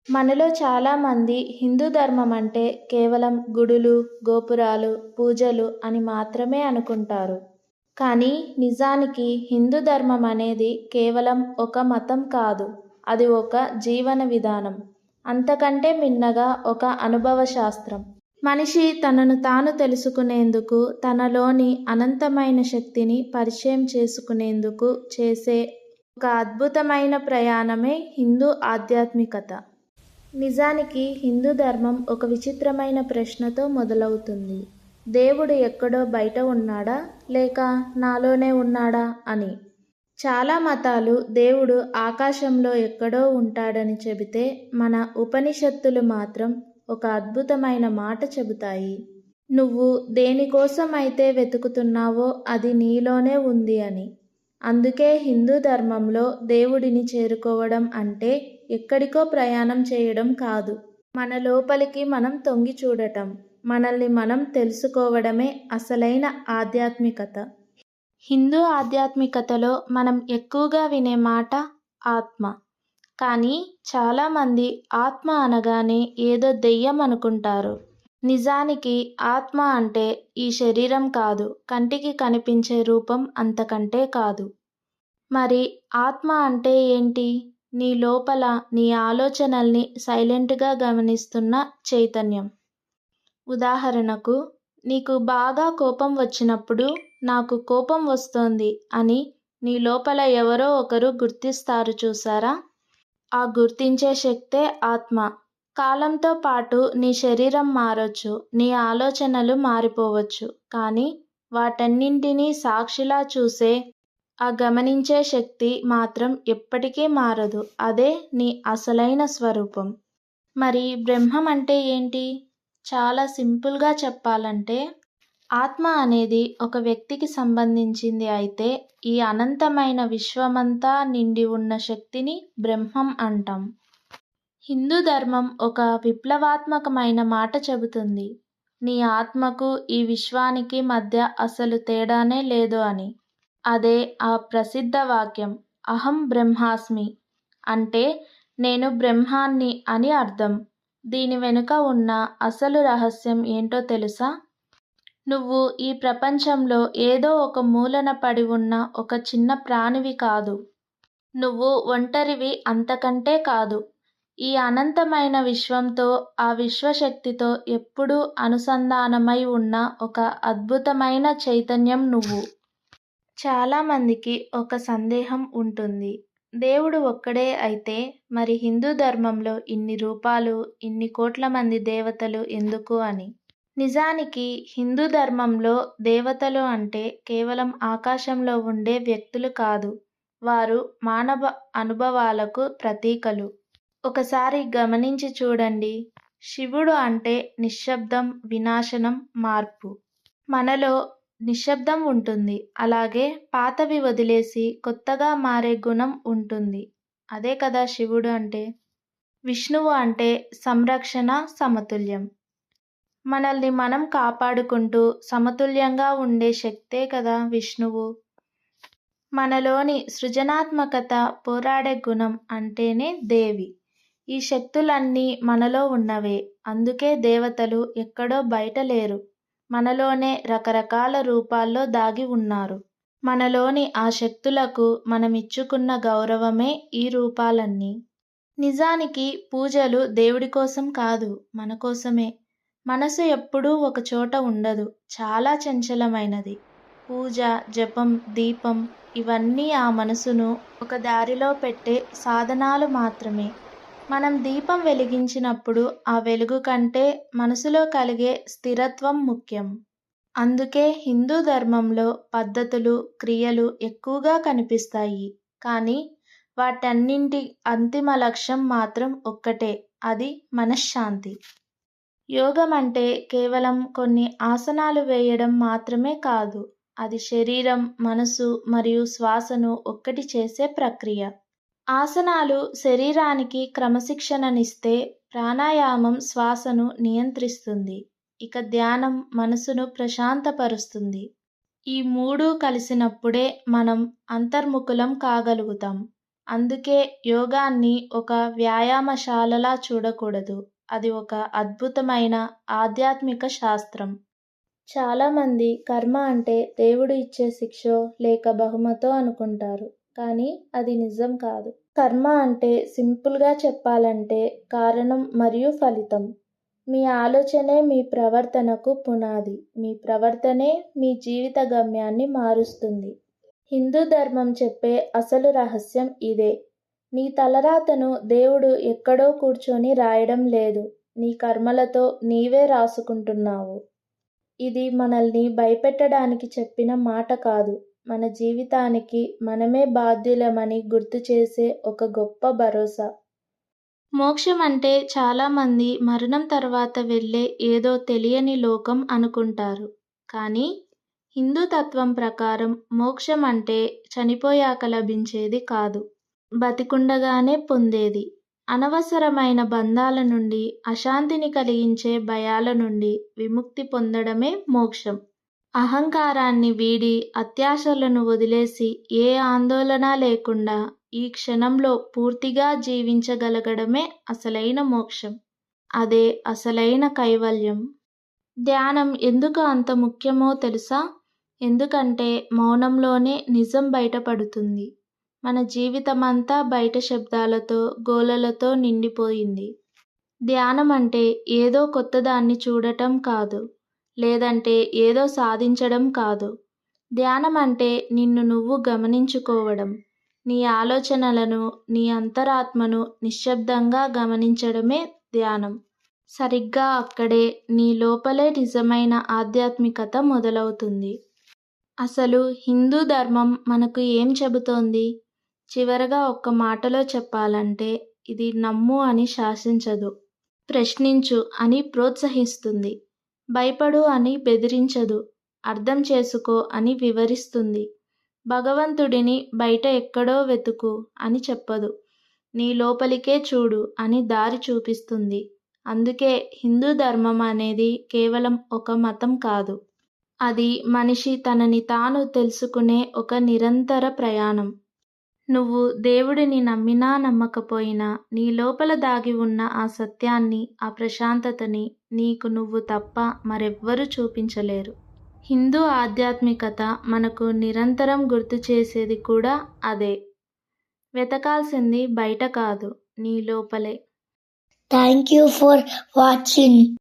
మనలో చాలామంది హిందూ ధర్మం అంటే కేవలం గుడులు, గోపురాలు, పూజలు అని మాత్రమే అనుకుంటారు. కానీ నిజానికి హిందూ ధర్మం అనేది కేవలం ఒక మతం కాదు. అది ఒక జీవన విధానం. అంతకంటే మిన్నగా ఒక అనుభవ శాస్త్రం. మనిషి తనను తాను తెలుసుకునేందుకు, తనలోని అనంతమైన శక్తిని పరిచయం చేసుకునేందుకు చేసే ఒక అద్భుతమైన ప్రయాణమే హిందూ ఆధ్యాత్మికత. నిజానికి హిందూ ధర్మం ఒక విచిత్రమైన ప్రశ్నతో మొదలవుతుంది. దేవుడు ఎక్కడో బయట ఉన్నాడా, లేక నాలోనే ఉన్నాడా అని. చాలా మతాలు దేవుడు ఆకాశంలో ఎక్కడో ఉంటాడని చెబితే, మన ఉపనిషత్తులు మాత్రం ఒక అద్భుతమైన మాట చెబుతాయి. నువ్వు దేనికోసం అయితే వెతుకుతున్నావో అది నీలోనే ఉంది అని. అందుకే హిందూ ధర్మంలో దేవుడిని చేరుకోవడం అంటే ఎక్కడికో ప్రయాణం చేయడం కాదు, మన లోపలికి మనం తొంగి చూడటం, మనల్ని మనం తెలుసుకోవడమే అసలైన ఆధ్యాత్మికత. హిందూ ఆధ్యాత్మికతలో మనం ఎక్కువగా వినే మాట ఆత్మ. కానీ చాలామంది ఆత్మ అనగానే ఏదో దెయ్యం అనుకుంటారు. నిజానికి ఆత్మ అంటే ఈ శరీరం కాదు, కంటికి కనిపించే రూపం అంతకంటే కాదు. మరి ఆత్మ అంటే ఏంటి? నీ లోపల నీ ఆలోచనల్ని సైలెంట్గా గమనిస్తున్న చైతన్యం. ఉదాహరణకు, నీకు బాగా కోపం వచ్చినప్పుడు నాకు కోపం వస్తోంది అని నీ లోపల ఎవరో ఒకరు గుర్తిస్తారు చూసారా? ఆ గుర్తించే శక్తే ఆత్మ. కాలంతో పాటు నీ శరీరం మారొచ్చు, నీ ఆలోచనలు మారిపోవచ్చు, కానీ వాటన్నింటినీ సాక్షిలా చూసే ఆ గమనించే శక్తి మాత్రం ఎప్పటికీ మారదు. అదే నీ అసలైన స్వరూపం. మరి బ్రహ్మం అంటే ఏంటి? చాలా సింపుల్గా చెప్పాలంటే, ఆత్మ అనేది ఒక వ్యక్తికి సంబంధించింది అయితే, ఈ అనంతమైన విశ్వమంతా నిండి ఉన్న శక్తిని బ్రహ్మం అంటాం. హిందూ ధర్మం ఒక విప్లవాత్మకమైన మాట చెబుతుంది. నీ ఆత్మకు ఈ విశ్వానికి మధ్య అసలు తేడానే లేదు అని. అదే ఆ ప్రసిద్ధ వాక్యం, అహం బ్రహ్మాస్మి. అంటే నేను బ్రహ్మాన్ని అని అర్థం. దీని వెనుక ఉన్న అసలు రహస్యం ఏంటో తెలుసా? నువ్వు ఈ ప్రపంచంలో ఏదో ఒక మూలన పడి ఉన్న ఒక చిన్న ప్రాణివి కాదు. నువ్వు ఒంటరివి అంతకంటే కాదు. ఈ అనంతమైన విశ్వంతో, ఆ విశ్వశక్తితో ఎప్పుడూ అనుసంధానమై ఉన్న ఒక అద్భుతమైన చైతన్యం నువ్వు. చాలామందికి ఒక సందేహం ఉంటుంది. దేవుడు ఒక్కడే అయితే మరి హిందూ ధర్మంలో ఇన్ని రూపాలు, ఇన్ని కోట్ల మంది దేవతలు ఎందుకు అని. నిజానికి హిందూ ధర్మంలో దేవతలు అంటే కేవలం ఆకాశంలో ఉండే వ్యక్తులు కాదు. వారు మానవ అనుభవాలకు ప్రతీకలు. ఒకసారి గమనించి చూడండి. శివుడు అంటే నిశ్శబ్దం, వినాశనం, మార్పు. మనలో నిశ్శబ్దం ఉంటుంది, అలాగే పాతవి వదిలేసి కొత్తగా మారే గుణం ఉంటుంది. అదే కదా శివుడు అంటే. విష్ణువు అంటే సంరక్షణ, సమతుల్యం. మనల్ని మనం కాపాడుకుంటూ సమతుల్యంగా ఉండే శక్తే కదా విష్ణువు. మనలోని సృజనాత్మకత, పోరాడే గుణం అంటేనే దేవి. ఈ శక్తులన్నీ మనలో ఉన్నవే. అందుకే దేవతలు ఎక్కడో బయట లేరు, మనలోనే రకరకాల రూపాల్లో దాగి ఉన్నారు. మనలోని ఆ శక్తులకు మనమిచ్చుకున్న గౌరవమే ఈ రూపాలన్నీ. నిజానికి పూజలు దేవుడి కోసం కాదు, మన కోసమే. మనసు ఎప్పుడూ ఒక చోట ఉండదు, చాలా చంచలమైనది. పూజ, జపం, దీపం ఇవన్నీ ఆ మనసును ఒక దారిలో పెట్టే సాధనాలు మాత్రమే. మనం దీపం వెలిగించినప్పుడు ఆ వెలుగు కంటే మనసులో కలిగే స్థిరత్వం ముఖ్యం. అందుకే హిందూ ధర్మంలో పద్ధతులు, క్రియలు ఎక్కువగా కనిపిస్తాయి. కానీ వాటన్నింటి అంతిమ లక్ష్యం మాత్రం ఒక్కటే, అది మనశ్శాంతి. యోగం అంటే కేవలం కొన్ని ఆసనాలు వేయడం మాత్రమే కాదు. అది శరీరం, మనసు మరియు శ్వాసను ఒక్కటి చేసే ప్రక్రియ. ఆసనాలు శరీరానికి క్రమశిక్షణనిస్తే, ప్రాణాయామం శ్వాసను నియంత్రిస్తుంది, ఇక ధ్యానం మనసును ప్రశాంతపరుస్తుంది. ఈ మూడు కలిసినప్పుడే మనం అంతర్ముఖులం కాగలుగుతాం. అందుకే యోగాన్ని ఒక వ్యాయామశాలలా చూడకూడదు. అది ఒక అద్భుతమైన ఆధ్యాత్మిక శాస్త్రం. చాలామంది కర్మ అంటే దేవుడు ఇచ్చే శిక్షో లేక బహుమతో అనుకుంటారు. కానీ అది నిజం కాదు. కర్మ అంటే సింపుల్గా చెప్పాలంటే కారణం మరియు ఫలితం. మీ ఆలోచనే మీ ప్రవర్తనకు పునాది. మీ ప్రవర్తనే మీ జీవిత గమ్యాన్ని మారుస్తుంది. హిందూ ధర్మం చెప్పే అసలు రహస్యం ఇదే. నీ తలరాతను దేవుడు ఎక్కడో కూర్చొని రాయడం లేదు. నీ కర్మలతో నీవే రాసుకుంటున్నావు. ఇది మనల్ని భయపెట్టడానికి చెప్పిన మాట కాదు. మన జీవితానికి మనమే బాధ్యులమని గుర్తు చేసే ఒక గొప్ప భరోసా. మోక్షం అంటే చాలామంది మరణం తర్వాత వెళ్ళే ఏదో తెలియని లోకం అనుకుంటారు. కానీ హిందూ తత్వం ప్రకారం మోక్షం అంటే చనిపోయాక లభించేది కాదు, బతికుండగానే పొందేది. అనవసరమైన బంధాల నుండి, అశాంతిని కలిగించే భయాల నుండి విముక్తి పొందడమే మోక్షం. అహంకారాన్ని వీడి, అత్యాశలను వదిలేసి, ఏ ఆందోళన లేకుండా ఈ క్షణంలో పూర్తిగా జీవించగలగడమే అసలైన మోక్షం. అదే అసలైన కైవల్యం. ధ్యానం ఎందుకు అంత ముఖ్యమో తెలుసా? ఎందుకంటే మౌనంలోనే నిజం బయటపడుతుంది. మన జీవితమంతా బయట శబ్దాలతో, గోలలతో నిండిపోయింది. ధ్యానం అంటే ఏదో కొత్తదాన్ని చూడటం కాదు, లేదంటే ఏదో సాధించడం కాదు. ధ్యానం అంటే నిన్ను నువ్వు గమనించుకోవడం. నీ ఆలోచనలను, నీ అంతరాత్మను నిశ్శబ్దంగా గమనించడమే ధ్యానం. సరిగ్గా అక్కడే నీ లోపలే నిజమైన ఆధ్యాత్మికత మొదలవుతుంది. అసలు హిందూ ధర్మం మనకు ఏం చెబుతోంది? చివరగా ఒక్క మాటలో చెప్పాలంటే, ఇది నమ్ము అని శాసించదు, ప్రశ్నించు అని ప్రోత్సహిస్తుంది, భయపడు అని బెదిరించదు, అర్థం చేసుకో అని వివరిస్తుంది. భగవంతుడిని బయట ఎక్కడో వెతుకు అని చెప్పదు, నీ లోపలికే చూడు అని దారి చూపిస్తుంది. అందుకే హిందూ ధర్మం అనేది కేవలం ఒక మతం కాదు. అది మనిషి తనని తాను తెలుసుకునే ఒక నిరంతర ప్రయాణం. నువ్వు దేవుడిని నమ్మినా నమ్మకపోయినా నీ లోపల దాగి ఉన్న ఆ సత్యాన్ని, ఆ ప్రశాంతతని నీకు నువ్వు తప్ప మరెవ్వరూ చూపించలేరు. హిందూ ఆధ్యాత్మికత మనకు నిరంతరం గుర్తు చేసేది కూడా అదే. వెతకాల్సింది బయట కాదు, నీ లోపలే. Thank you for watching.